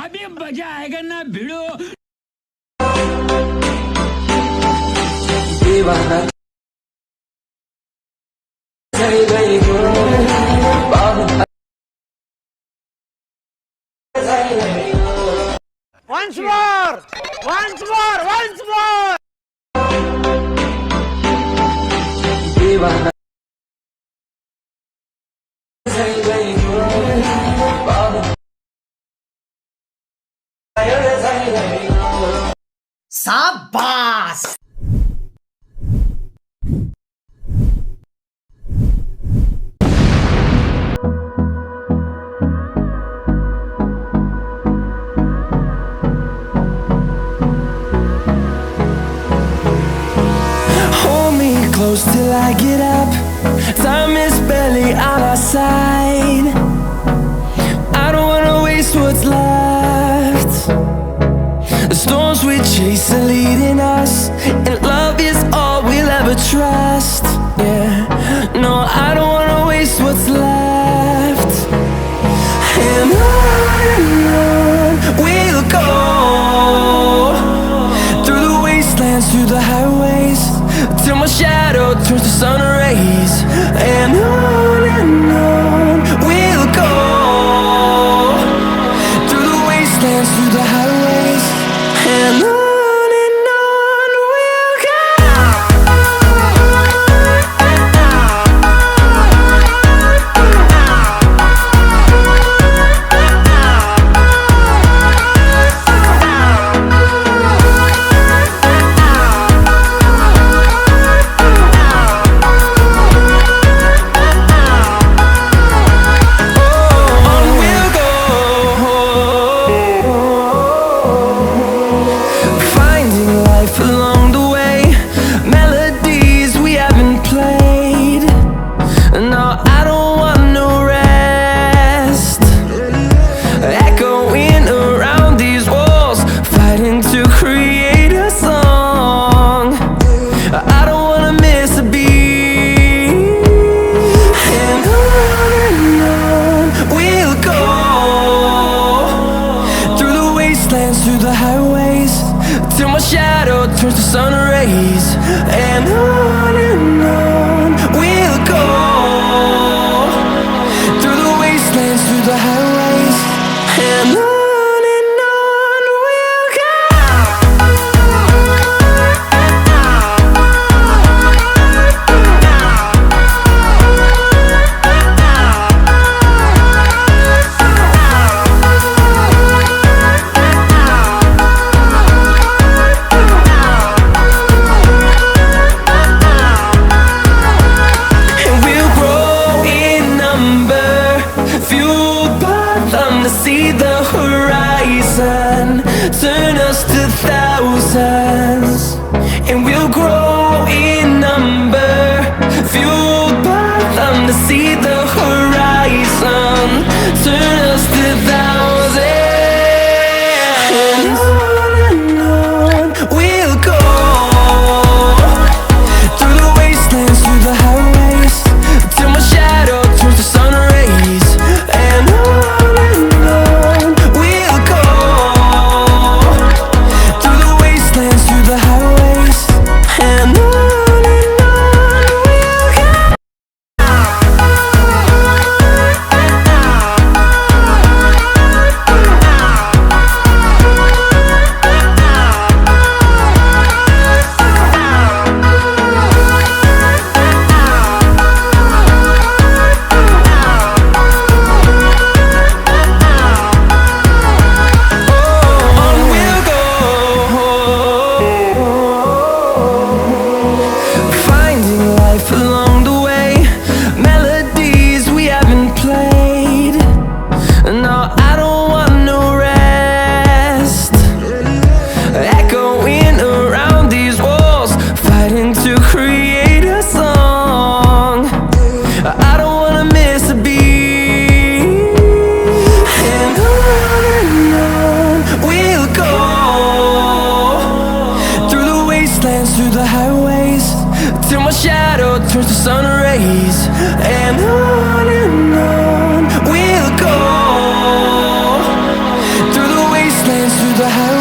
अभी मजा आएगा ना भिड़ो। Once more! Once more! Once more! Sabas! Close till I get up. Time is barely on our side. I don't wanna waste what's left. The storms we chase are leading us, and love is all we'll ever trust. Yeah, no, I don't wanna waste what's left. And on we'll go, through the wastelands, through the highways, till my shadow turns to sun rays. And on we'll go, through the wastelands, through the highways, and on we'll go. Through the highways, till my shadow turns to sun rays. And on we'll go, through the wastelands, through the highways, and on we'll go. See the horizon, turn us to thousands, and we'll grow in number, fueled by them to see the horizon, turn us to thousands, and on we'll go, through the wastelands, through the highways, till my shadow turns to sun rays. And turns to sun rays, and on we'll go. Through the wastelands, through the highways